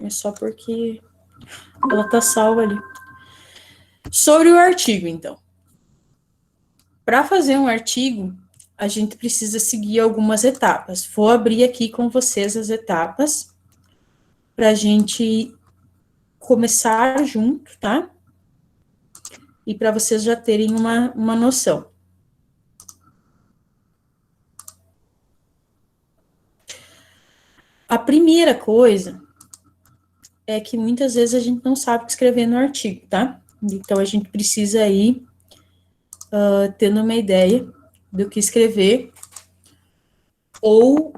É só porque ela tá salva ali. Sobre o artigo, então. Para fazer um artigo, a gente precisa seguir algumas etapas. Vou abrir aqui com vocês as etapas para a gente começar junto, tá? E para vocês já terem uma noção. A primeira coisa é que muitas vezes a gente não sabe escrever no artigo, tá? Então a gente precisa ir tendo uma ideia do que escrever, ou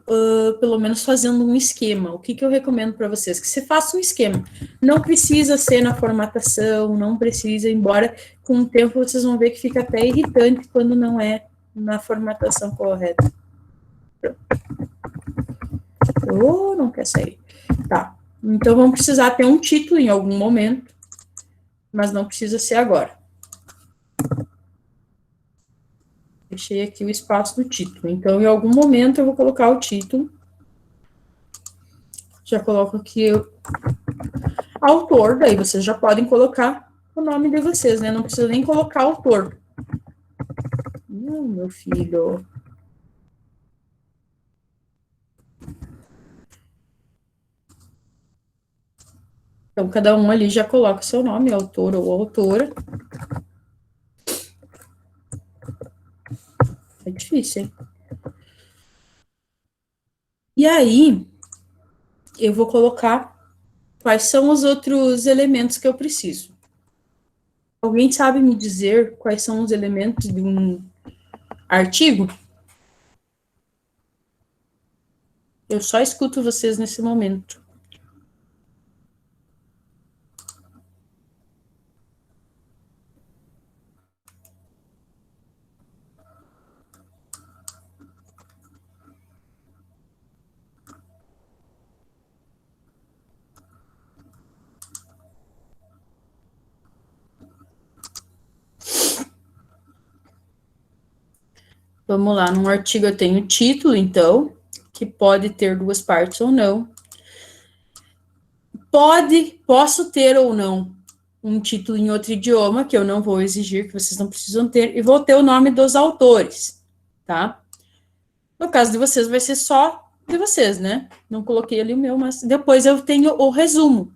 pelo menos fazendo um esquema. O que eu recomendo para vocês? Que você faça um esquema. Não precisa ser na formatação, não precisa, embora com o tempo vocês vão ver que fica até irritante quando não é na formatação correta. Oh, não quer sair. Tá. Então vamos precisar ter um título em algum momento, mas não precisa ser agora. Deixei aqui o espaço do título. Então, em algum momento, eu vou colocar o título. Já coloco aqui o autor, daí vocês já podem colocar o nome de vocês, né? Não precisa nem colocar autor. Meu filho. Então, cada um ali já coloca o seu nome, autor ou autora. É difícil, hein? E aí, eu vou colocar quais são os outros elementos que eu preciso. Alguém sabe me dizer quais são os elementos de um artigo? Eu só escuto vocês nesse momento. Vamos lá, num artigo eu tenho título, então, que pode ter duas partes ou não. Posso ter ou não um título em outro idioma, que eu não vou exigir, que vocês não precisam ter, e vou ter o nome dos autores, tá? No caso de vocês, vai ser só de vocês, né? Não coloquei ali o meu, mas depois eu tenho o resumo.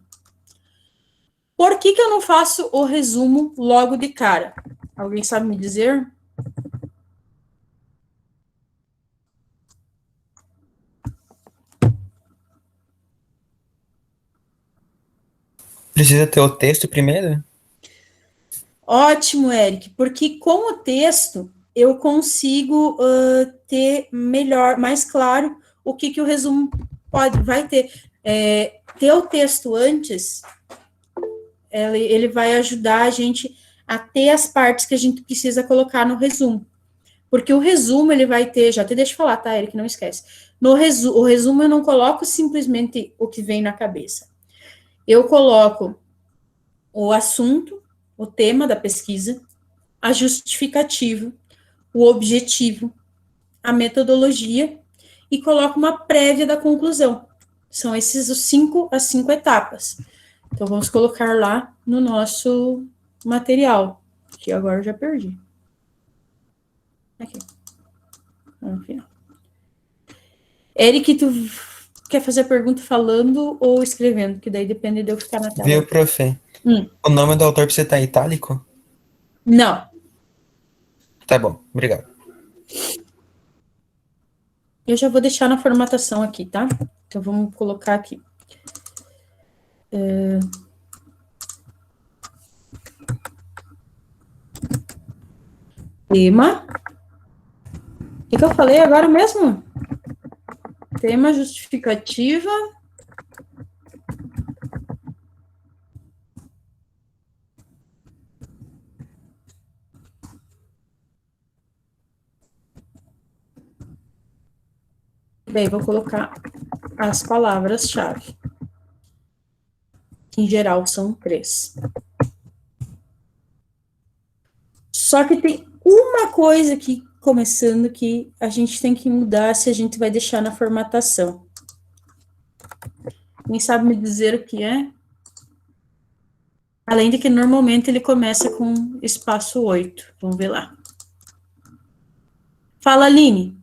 Por que eu não faço o resumo logo de cara? Alguém sabe me dizer? Precisa ter o texto primeiro? Ótimo, Eric, porque com o texto eu consigo ter melhor, mais claro o que o resumo vai ter. Ter o texto antes, ele vai ajudar a gente a ter as partes que a gente precisa colocar no resumo. Porque o resumo, ele vai ter, já até deixa eu falar, tá, Eric, não esquece. O resumo eu não coloco simplesmente o que vem na cabeça. Eu coloco o assunto, o tema da pesquisa, a justificativa, o objetivo, a metodologia e coloco uma prévia da conclusão. São esses as cinco etapas. Então, vamos colocar lá no nosso material, que agora eu já perdi. Aqui. No final. Eric, tu quer fazer a pergunta falando ou escrevendo? Que daí depende de eu ficar na tela. Viu, prof? O nome do autor precisa estar em itálico? Não. Tá bom, obrigado. Eu já vou deixar na formatação aqui, tá? Então, vamos colocar aqui. Tema. O que eu falei agora mesmo? Tema, justificativa. Bem, vou colocar as palavras-chave. Que em geral são 3. Só que tem uma coisa aqui, começando, que a gente tem que mudar se a gente vai deixar na formatação. Quem sabe me dizer o que é? Além de que normalmente ele começa com espaço 8. Vamos ver lá. Fala, Aline.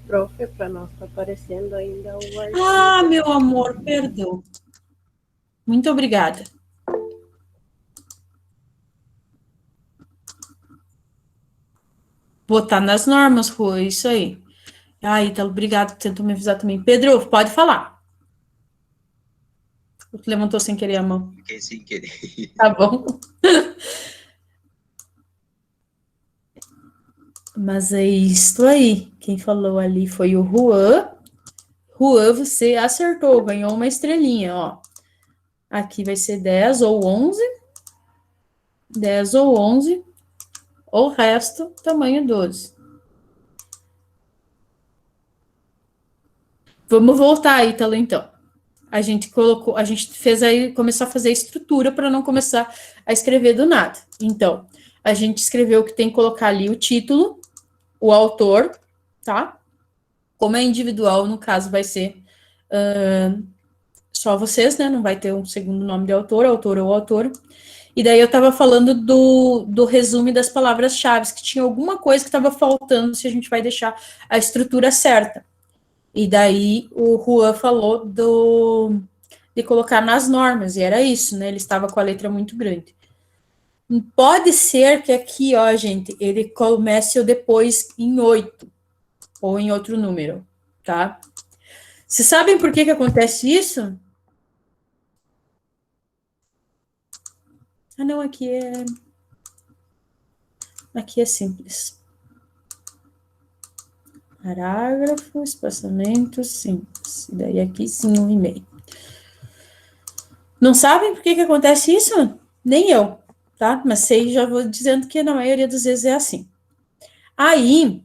Profe, para nós está aparecendo ainda o artigo. Ah, meu amor, perdão. Muito obrigada. Botar nas normas, Rua, isso aí. Ah, Ítalo, obrigado por tentar me avisar também. Pedro, pode falar. Tu levantou sem querer a mão. Fiquei sem querer. Tá bom. Mas é isto aí. Quem falou ali foi o Juan. Juan, você acertou, ganhou uma estrelinha, ó. Aqui vai ser 10 ou 11. 10 ou 11. O resto, tamanho 12. Vamos voltar, Ítalo, então. A gente fez aí, começou a fazer a estrutura para não começar a escrever do nada. Então, a gente escreveu que tem que colocar ali o título, o autor, tá? Como é individual, no caso, vai ser só vocês, né? Não vai ter um segundo nome de autor ou autora. E daí eu estava falando do resumo das palavras-chave, que tinha alguma coisa que estava faltando se a gente vai deixar a estrutura certa. E daí o Juan falou de colocar nas normas, e era isso, né? Ele estava com a letra muito grande. Pode ser que aqui, ó, gente, ele comece depois em 8, ou em outro número, tá? Vocês sabem por que acontece isso? Ah, não, aqui é simples. Parágrafo, espaçamento, simples. E daí aqui sim, 1,5. Não sabem por que acontece isso? Nem eu, tá? Mas sei, já vou dizendo que na maioria das vezes é assim. Aí,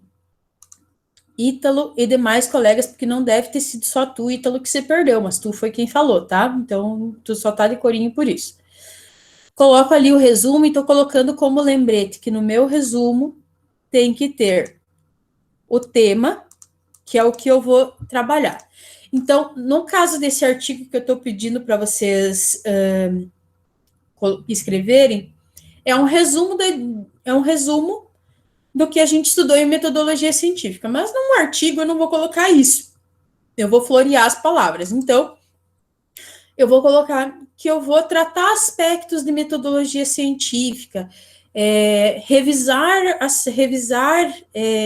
Ítalo e demais colegas, porque não deve ter sido só tu, Ítalo, que se perdeu, mas tu foi quem falou, tá? Então, tu só tá de corinho por isso. Coloco ali o resumo e tô colocando como lembrete que no meu resumo tem que ter o tema, que é o que eu vou trabalhar. Então, no caso desse artigo que eu estou pedindo para vocês escreverem, é um resumo do que a gente estudou em metodologia científica. Mas num artigo eu não vou colocar isso. Eu vou florear as palavras. Então, eu vou colocar que eu vou tratar aspectos de metodologia científica, revisar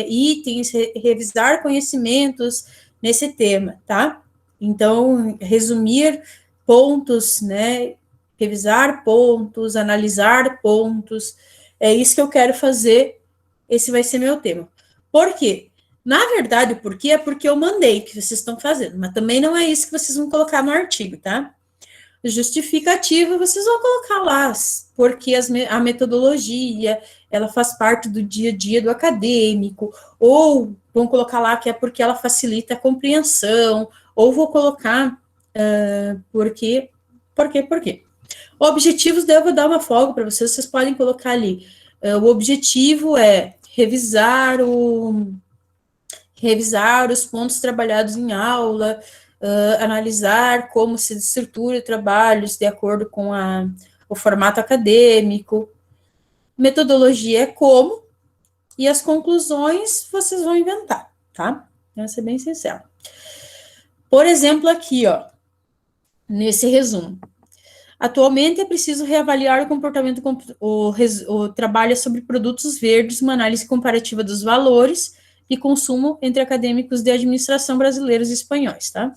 itens, revisar conhecimentos nesse tema, tá? Então, resumir pontos, né? Revisar pontos, analisar pontos, é isso que eu quero fazer, esse vai ser meu tema. Por quê? Na verdade, o porquê é porque eu mandei que vocês estão fazendo, mas também não é isso que vocês vão colocar no artigo, tá? Justificativa, vocês vão colocar lá, porque a metodologia, ela faz parte do dia a dia do acadêmico, ou vão colocar lá que é porque ela facilita a compreensão, ou vou colocar por quê. Objetivos, daí eu vou dar uma folga para vocês, vocês podem colocar ali. O objetivo é revisar os pontos trabalhados em aula, analisar como se estrutura trabalhos de acordo com o formato acadêmico. Metodologia é como, e as conclusões vocês vão inventar, tá? Vou ser bem sincero. Por exemplo, aqui, ó, nesse resumo. Atualmente é preciso reavaliar o comportamento, o trabalho sobre produtos verdes, uma análise comparativa dos valores de consumo entre acadêmicos de administração brasileiros e espanhóis, tá?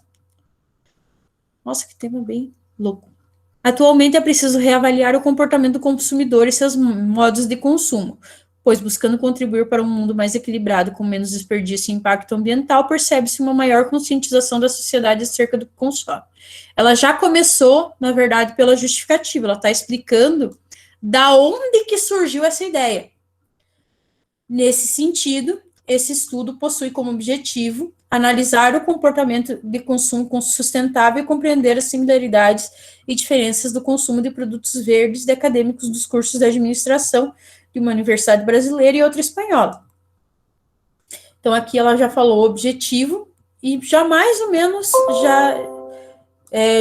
Nossa, que tema bem louco. Atualmente é preciso reavaliar o comportamento do consumidor e seus modos de consumo, pois buscando contribuir para um mundo mais equilibrado, com menos desperdício e impacto ambiental, percebe-se uma maior conscientização da sociedade acerca do que consome. Ela já começou, na verdade, pela justificativa, ela está explicando da onde que surgiu essa ideia. Nesse sentido, esse estudo possui como objetivo analisar o comportamento de consumo sustentável e compreender as similaridades e diferenças do consumo de produtos verdes de acadêmicos dos cursos de administração de uma universidade brasileira e outra espanhola. Então, aqui ela já falou o objetivo e já mais ou menos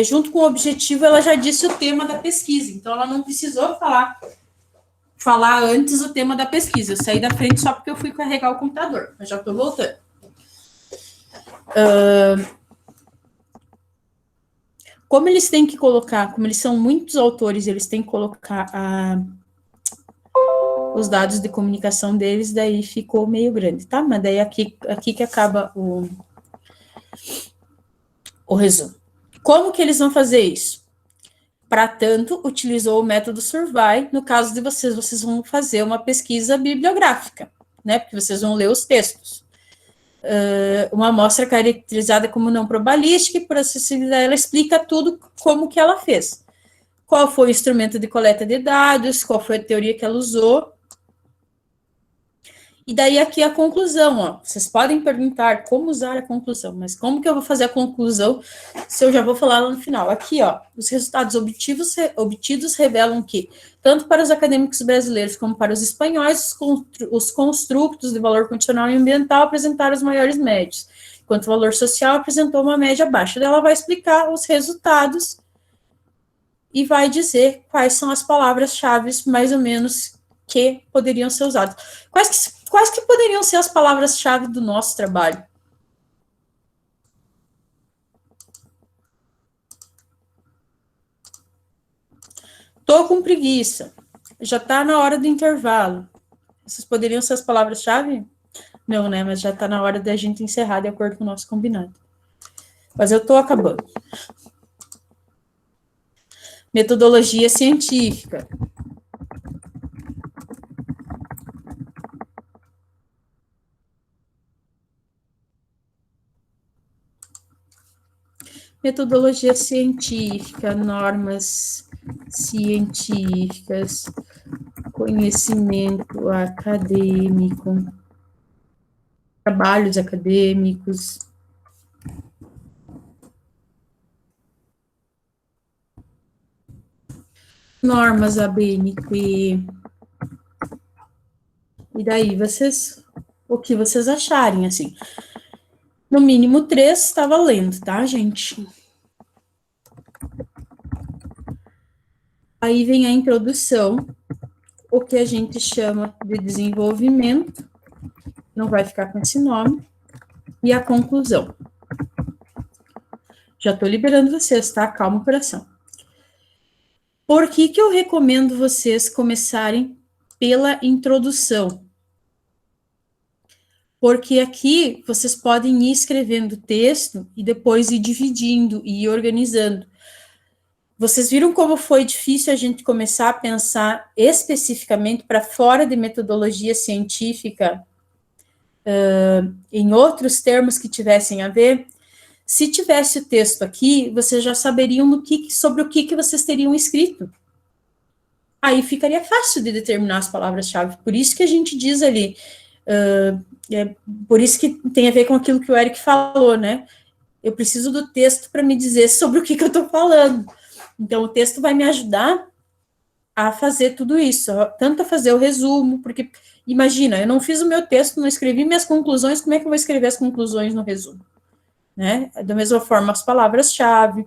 junto com o objetivo, ela já disse o tema da pesquisa, então ela não precisou falar antes o tema da pesquisa. Eu saí da frente só porque eu fui carregar o computador, mas já estou voltando. Como eles têm que colocar, como eles são muitos autores, eles têm que colocar os dados de comunicação deles, daí ficou meio grande, tá? Mas daí aqui que acaba o resumo. Como que eles vão fazer isso? Para tanto, utilizou o método Survey. No caso de vocês vão fazer uma pesquisa bibliográfica, né? Porque vocês vão ler os textos. Uma amostra caracterizada como não probabilística e por acessibilidade, ela explica tudo como que ela fez. Qual foi o instrumento de coleta de dados, qual foi a teoria que ela usou. E daí aqui a conclusão, ó. Vocês podem perguntar como usar a conclusão, mas como que eu vou fazer a conclusão se eu já vou falar lá no final? Aqui, ó, os resultados obtidos revelam que, tanto para os acadêmicos brasileiros como para os espanhóis, os construtos de valor condicional e ambiental apresentaram os maiores médios, enquanto o valor social apresentou uma média baixa. Daí ela vai explicar os resultados e vai dizer quais são as palavras-chave, mais ou menos, que poderiam ser usadas. Quais que poderiam ser as palavras-chave do nosso trabalho? Tô com preguiça. Já tá na hora do intervalo. Essas poderiam ser as palavras-chave? Não, né? Mas já tá na hora da gente encerrar de acordo com o nosso combinado. Mas eu tô acabando. Metodologia científica. Metodologia científica, normas científicas, conhecimento acadêmico, trabalhos acadêmicos. Normas ABNT. E daí o que vocês acharem, assim. No mínimo 3 está valendo, tá, gente? Aí vem a introdução, o que a gente chama de desenvolvimento, não vai ficar com esse nome, e a conclusão. Já estou liberando vocês, tá? Calma o coração. Por que eu recomendo vocês começarem pela introdução? Porque aqui vocês podem ir escrevendo texto e depois ir dividindo e ir organizando. Vocês viram como foi difícil a gente começar a pensar especificamente para fora de metodologia científica, em outros termos que tivessem a ver? Se tivesse o texto aqui, vocês já saberiam sobre o que vocês teriam escrito. Aí ficaria fácil de determinar as palavras-chave. Por isso que a gente diz ali, por isso que tem a ver com aquilo que o Eric falou, né? Eu preciso do texto para me dizer sobre o que eu estou falando. Então, o texto vai me ajudar a fazer tudo isso, tanto a fazer o resumo, porque, imagina, eu não fiz o meu texto, não escrevi minhas conclusões, como é que eu vou escrever as conclusões no resumo? Né? Da mesma forma, as palavras-chave.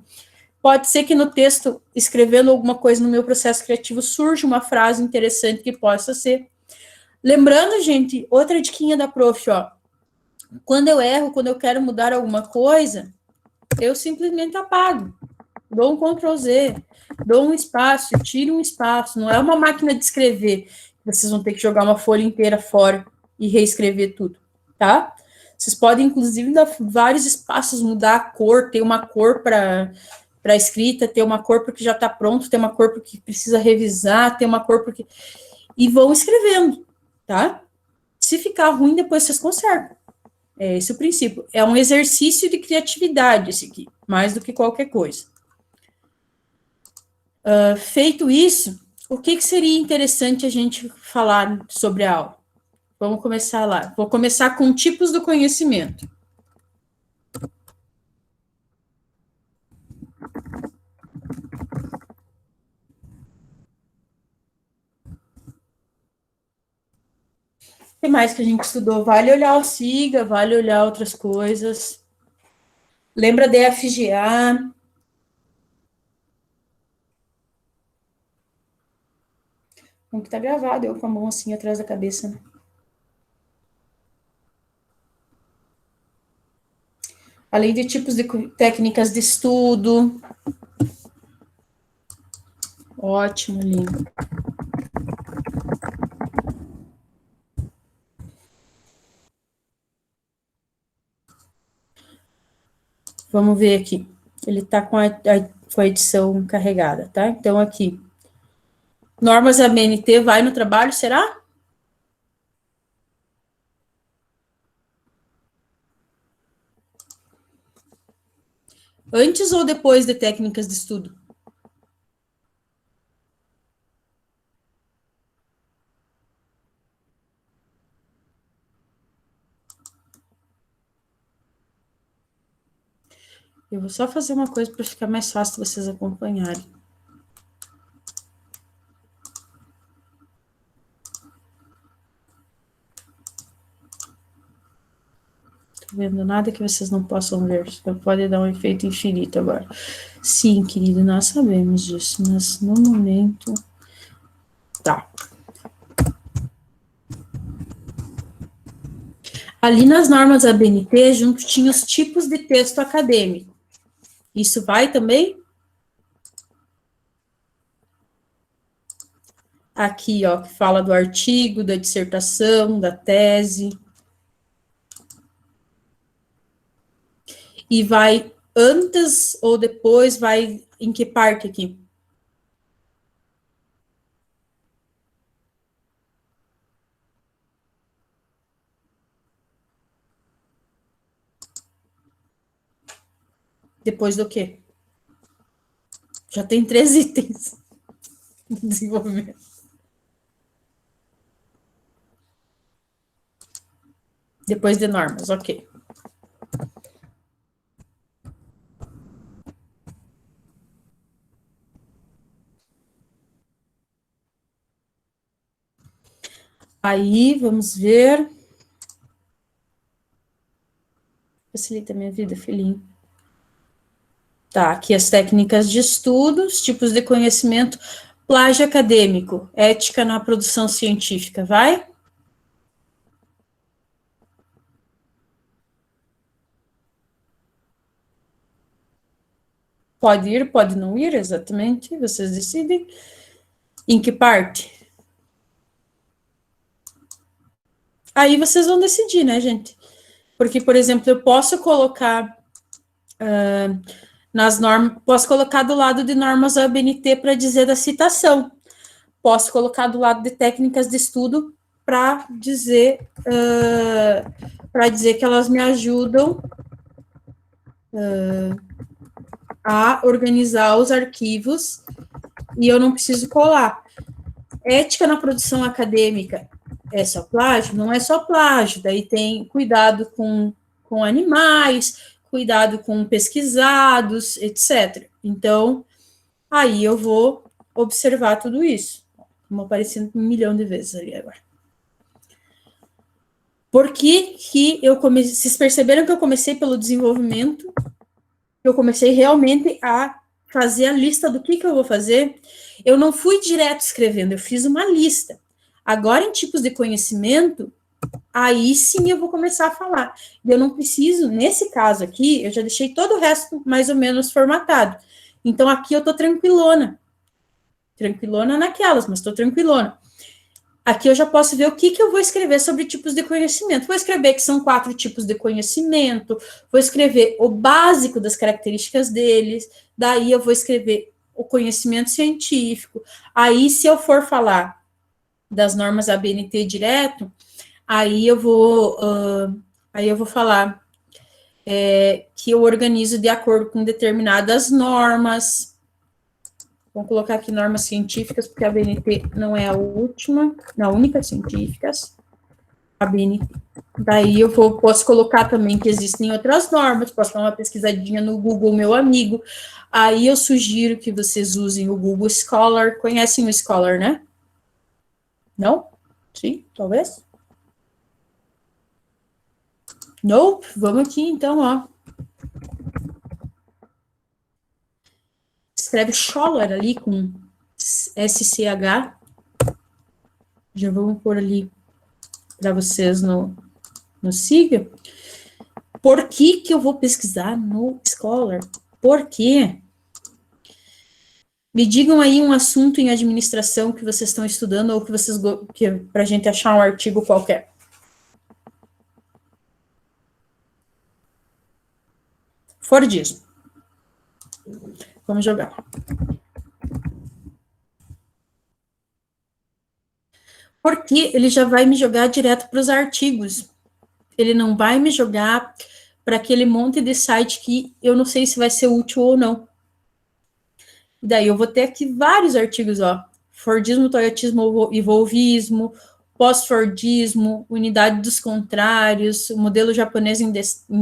Pode ser que no texto, escrevendo alguma coisa no meu processo criativo, surja uma frase interessante que possa ser. Lembrando, gente, outra diquinha da prof, ó. Quando eu erro, quando eu quero mudar alguma coisa, eu simplesmente apago. Dou um Ctrl Z, dou um espaço, tiro um espaço. Não é uma máquina de escrever. Vocês vão ter que jogar uma folha inteira fora e reescrever tudo, tá? Vocês podem, inclusive, dar vários espaços, mudar a cor, ter uma cor para escrita, ter uma cor porque já está pronto, ter uma cor porque precisa revisar, ter uma cor porque... E vão escrevendo, tá? Se ficar ruim, depois vocês consertam. É esse o princípio. É um exercício de criatividade esse aqui, mais do que qualquer coisa. Feito isso, o que seria interessante a gente falar sobre a aula? Vamos começar lá. Vou começar com tipos do conhecimento. O que mais que a gente estudou? Vale olhar o SIGA, vale olhar outras coisas. Lembra da FGA. Como que tá gravado, eu com a mão assim atrás da cabeça, né? Além de tipos de técnicas de estudo. Ótimo, lindo. Vamos ver aqui. Ele está com a edição carregada, tá? Então, aqui. Normas ABNT vai no trabalho, será? Antes ou depois de técnicas de estudo? Eu vou só fazer uma coisa para ficar mais fácil de vocês acompanharem. Tô vendo nada que vocês não possam ver. Pode dar um efeito infinito agora. Sim, querido, nós sabemos disso, mas no momento... Tá. Ali nas normas ABNT, junto tinha os tipos de texto acadêmico. Isso vai também? Aqui, ó, que fala do artigo, da dissertação, da tese. E vai antes ou depois, vai em que parte aqui? Depois do quê? Já tem 3 itens de desenvolvimento. Depois de normas, ok. Aí, vamos ver. Facilita a minha vida, filhinho. Tá, aqui as técnicas de estudos, tipos de conhecimento, plágio acadêmico, ética na produção científica, vai? Pode ir, pode não ir, exatamente, vocês decidem. Em que parte? Aí vocês vão decidir, né, gente? Porque, por exemplo, eu posso colocar nas normas, posso colocar do lado de normas ABNT para dizer da citação. Posso colocar do lado de técnicas de estudo para dizer que elas me ajudam a organizar os arquivos e eu não preciso colar. Ética na produção acadêmica é só plágio? Não é só plágio, daí tem cuidado com animais, cuidado com pesquisados, etc. Então, aí eu vou observar tudo isso. Como aparecendo 1 milhão de vezes ali agora. Por que eu comecei? Vocês perceberam que eu comecei pelo desenvolvimento? Eu comecei realmente a fazer a lista do que eu vou fazer. Eu não fui direto escrevendo, eu fiz uma lista. Agora, em tipos de conhecimento, aí sim eu vou começar a falar. E eu não preciso, nesse caso aqui, eu já deixei todo o resto mais ou menos formatado. Então, aqui eu tô tranquilona. Tranquilona naquelas, mas tô tranquilona. Aqui eu já posso ver o que eu vou escrever sobre tipos de conhecimento. Vou escrever que são 4 tipos de conhecimento, vou escrever o básico das características deles, daí eu vou escrever o conhecimento científico. Aí, se eu for falar das normas ABNT direto, aí eu vou falar que eu organizo de acordo com determinadas normas. Vamos colocar aqui normas científicas, porque a ABNT não é a única científicas. A ABNT. Daí posso colocar também que existem outras normas, posso dar uma pesquisadinha no Google, meu amigo. Aí eu sugiro que vocês usem o Google Scholar. Conhecem o Scholar, né? Não? Sim, talvez? Nope. Vamos aqui, então, ó. Escreve Scholar ali com SCH. Já vamos pôr ali para vocês no Siga. Por que eu vou pesquisar no Scholar? Por quê? Me digam aí um assunto em administração que vocês estão estudando ou que vocês para a gente achar um artigo qualquer. Fordismo. Vamos jogar. Porque ele já vai me jogar direto para os artigos. Ele não vai me jogar para aquele monte de site que eu não sei se vai ser útil ou não. E daí eu vou ter aqui vários artigos, ó. Fordismo, toyotismo e volvismo, pós-fordismo, unidade dos contrários, o modelo japonês em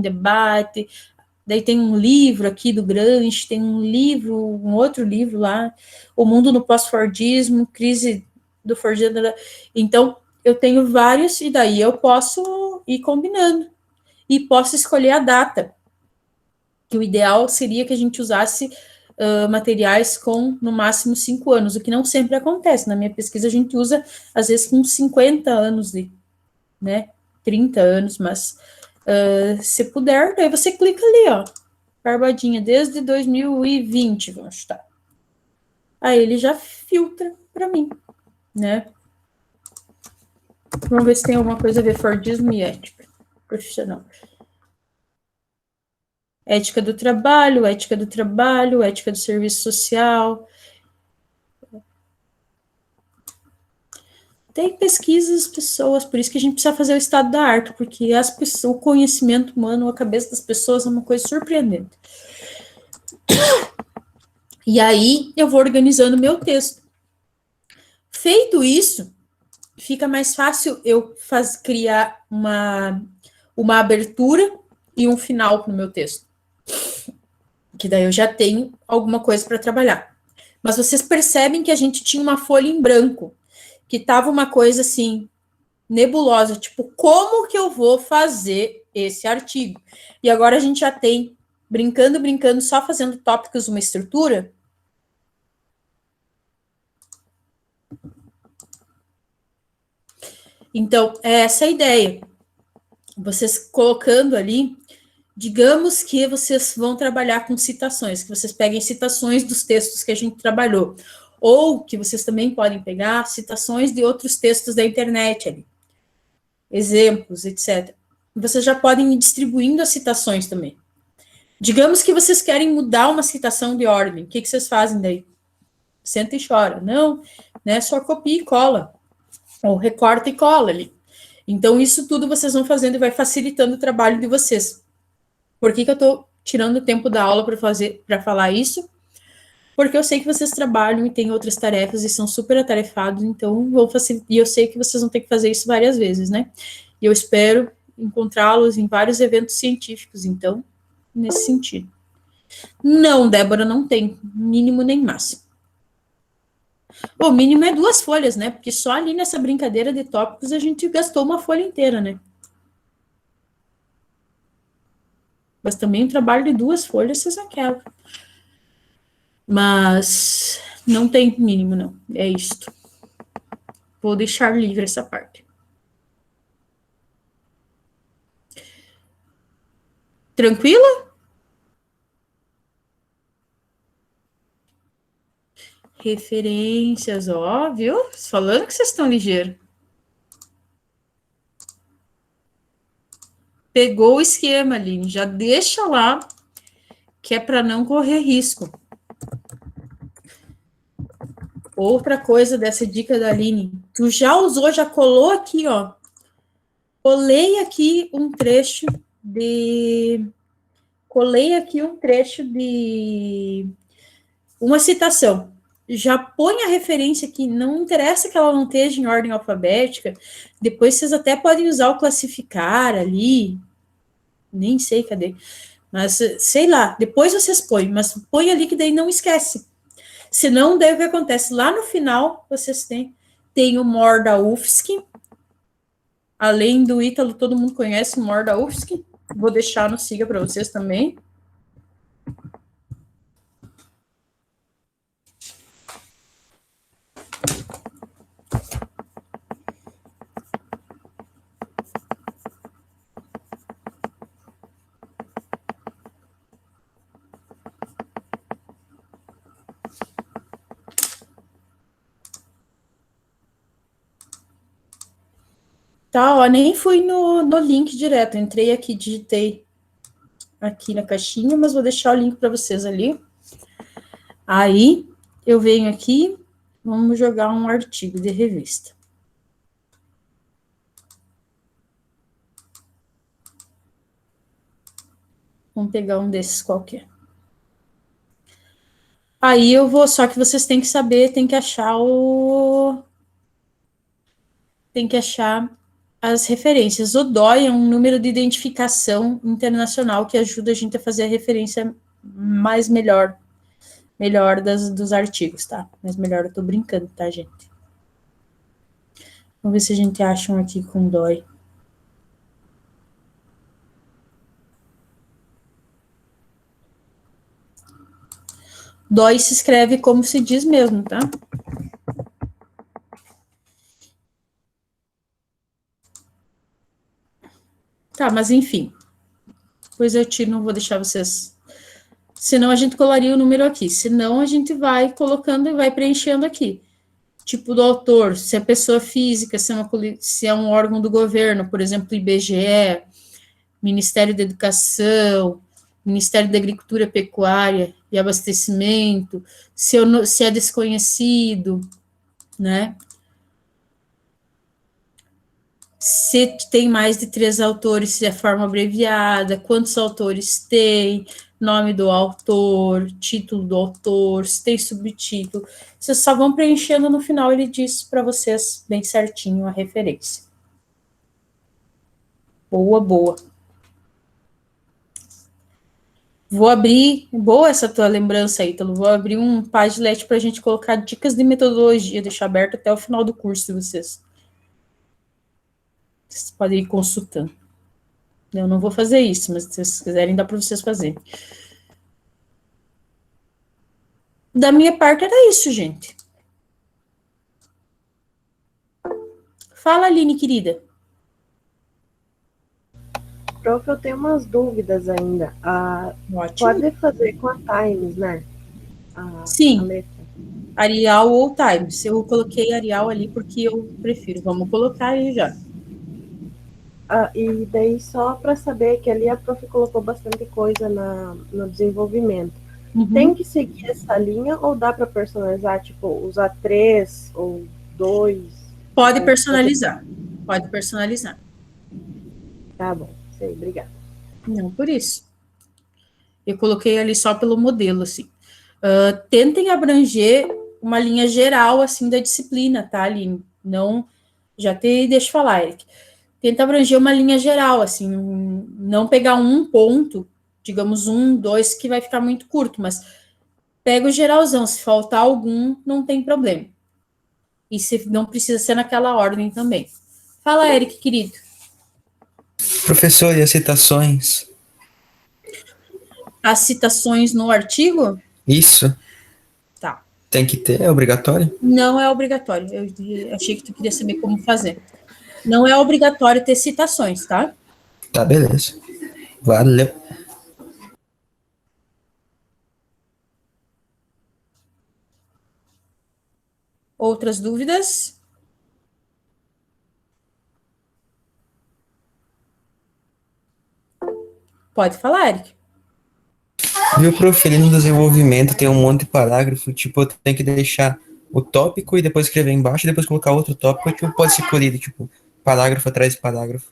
debate. Daí tem um livro aqui do Gramsci, tem um outro livro lá, O Mundo no Pós-Fordismo, Crise do Fordismo. Então, eu tenho vários, e daí eu posso ir combinando. E posso escolher a data, que o ideal seria que a gente usasse materiais com, no máximo, 5 anos, o que não sempre acontece. Na minha pesquisa, a gente usa, às vezes, com 50 anos, 30 anos, mas se puder, daí você clica ali, ó, Barbadinha, desde 2020, vamos chutar. Aí ele já filtra para mim, né? Vamos ver se tem alguma coisa a ver Fordismo e ética profissional. Ética do trabalho, ética do serviço social. Tem pesquisas, pessoas, por isso que a gente precisa fazer o estado da arte, porque o conhecimento humano, a cabeça das pessoas é uma coisa surpreendente. E aí eu vou organizando meu texto. Feito isso, fica mais fácil eu criar uma abertura e um final no meu texto. Que daí eu já tenho alguma coisa para trabalhar. Mas vocês percebem que a gente tinha uma folha em branco, que estava uma coisa assim, nebulosa, tipo, como que eu vou fazer esse artigo? E agora a gente já tem, brincando, só fazendo tópicos, uma estrutura. Então, é essa a ideia. Vocês colocando ali, digamos que vocês vão trabalhar com citações, que vocês peguem citações dos textos que a gente trabalhou, ou que vocês também podem pegar citações de outros textos da internet ali, exemplos, etc. Vocês já podem ir distribuindo as citações também. Digamos que vocês querem mudar uma citação de ordem, o que vocês fazem daí? Senta e chora. Não, né? Só copia e cola, ou recorta e cola ali. Então, isso tudo vocês vão fazendo e vai facilitando o trabalho de vocês. Por que eu estou tirando o tempo da aula para falar isso? Porque eu sei que vocês trabalham e têm outras tarefas e são super atarefados, então vou facilitar. E eu sei que vocês vão ter que fazer isso várias vezes, né? E eu espero encontrá-los em vários eventos científicos, então, nesse sentido. Não, Débora, não tem mínimo nem máximo. O mínimo é 2 folhas, né? Porque só ali nessa brincadeira de tópicos a gente gastou uma folha inteira, né? Mas também o trabalho de 2 folhas vocês não querem. Mas não tem mínimo, não. É isto. Vou deixar livre essa parte. Tranquilo? Referências, ó, viu? Falando que vocês estão ligeiros. Pegou o esquema, Aline. Já deixa lá, que é para não correr risco. Outra coisa dessa dica da Aline. Tu já usou, já colou aqui, ó. Colei aqui um trecho de uma citação. Já põe a referência aqui, não interessa que ela não esteja em ordem alfabética, depois vocês até podem usar o classificar ali, nem sei cadê, mas sei lá, depois vocês põem, mas põe ali que daí não esquece. Senão, daí o que acontece? Lá no final, vocês tem o Mor da UFSC, além do Ítalo, todo mundo conhece o Mor da UFSC, vou deixar no Siga para vocês também. Tá, ó, nem fui no link direto, entrei aqui, digitei aqui na caixinha, mas vou deixar o link para vocês ali. Aí, eu venho aqui, vamos jogar um artigo de revista. Vamos pegar um desses qualquer. Aí eu vou, só que vocês têm que saber, tem que achar as referências. O DOI é um número de identificação internacional que ajuda a gente a fazer a referência mais melhor dos artigos, tá? Mas melhor eu tô brincando, tá, gente? Vamos ver se a gente acha um aqui com DOI. DOI se escreve como se diz mesmo, tá? Tá, mas enfim. Depois eu tiro, não vou deixar vocês. Senão a gente colaria o número aqui. Senão a gente vai colocando e vai preenchendo aqui. Tipo do autor, se é pessoa física, se é um órgão do governo, por exemplo, IBGE, Ministério da Educação, Ministério da Agricultura, Pecuária e Abastecimento, se é desconhecido, né? Se tem mais de 3 autores, se é forma abreviada, quantos autores tem, nome do autor, título do autor, se tem subtítulo. Vocês só vão preenchendo no final, ele diz para vocês bem certinho a referência. Boa, boa. Vou abrir, boa essa tua lembrança aí, Ítalo. Vou abrir um Padlet para a gente colocar dicas de metodologia, deixar aberto até o final do curso de vocês. Vocês podem ir consultando. Eu não vou fazer isso, mas se vocês quiserem, dá para vocês fazerem. Da minha parte era isso, gente. Fala, Aline, querida. Prof, eu tenho umas dúvidas ainda. Ótimo. Pode fazer com a Times, né? Sim, A letra. Arial ou Times. Eu coloquei Arial ali porque eu prefiro. Vamos colocar aí já. E daí, só para saber que ali a prof colocou bastante coisa no desenvolvimento. Uhum. Tem que seguir essa linha ou dá para personalizar? Tipo, usar 3 ou 2? Pode personalizar. Pode personalizar. Tá bom, sei, obrigada. Não, por isso. Eu coloquei ali só pelo modelo, assim. Tentem abranger uma linha geral, assim, da disciplina, tá, Aline? Não, deixa eu falar, Eric. Tenta abranger uma linha geral, assim, não pegar um ponto, digamos 1, 2, que vai ficar muito curto, mas pega o geralzão, se faltar algum, não tem problema. E se não precisa ser naquela ordem também. Fala, Eric, querido. Professor, e as citações? As citações no artigo? Isso? Tá. Tem que ter? É obrigatório? Não é obrigatório. Eu achei que tu queria saber como fazer. Não é obrigatório ter citações, tá? Tá, beleza. Valeu. Outras dúvidas? Pode falar, Eric. Viu, prof, ali no desenvolvimento tem um monte de parágrafo, tipo, eu tenho que deixar o tópico e depois escrever embaixo e depois colocar outro tópico, tipo, pode ser corrido, tipo, parágrafo atrás de parágrafo.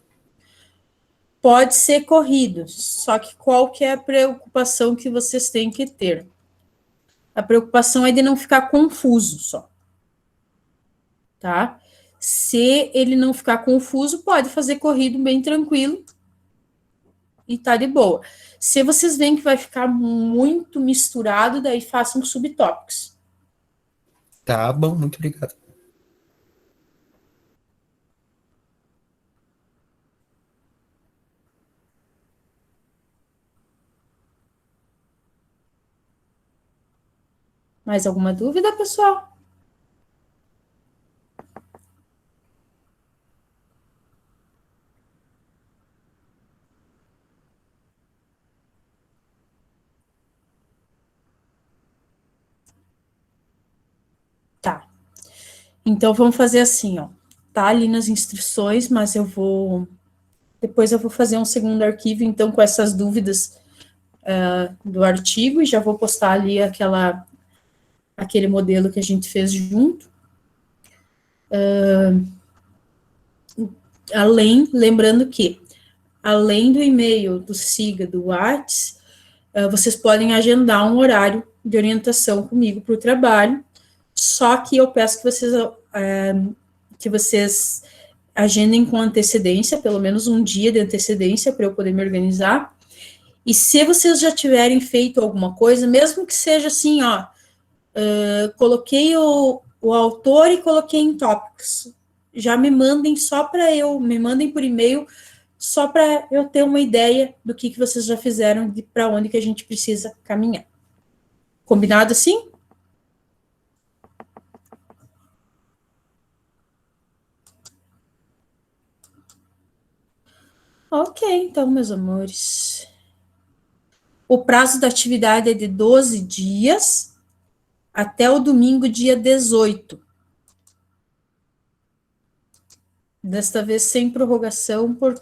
Pode ser corrido, só que qual que é a preocupação que vocês têm que ter? A preocupação é de não ficar confuso só, tá? Se ele não ficar confuso, pode fazer corrido bem tranquilo e tá de boa. Se vocês veem que vai ficar muito misturado, daí façam subtópicos. Tá bom, muito obrigado. Mais alguma dúvida, pessoal? Tá. Então, vamos fazer assim, ó. tá ali nas instruções, mas depois eu vou fazer um segundo arquivo, então, com essas dúvidas do artigo, e já vou postar ali aquele modelo que a gente fez junto. Lembrando que, além do e-mail, do SIGA, do WhatsApp, vocês podem agendar um horário de orientação comigo para o trabalho, só que eu peço que vocês agendem com antecedência, pelo menos um dia de antecedência, para eu poder me organizar. E se vocês já tiverem feito alguma coisa, mesmo que seja assim, coloquei o autor e coloquei em tópicos, já me mandem me mandem por e-mail, só para eu ter uma ideia do que vocês já fizeram e para onde que a gente precisa caminhar. Combinado assim? Ok, então, meus amores. O prazo da atividade é de 12 dias até o domingo, dia 18. Desta vez sem prorrogação, porque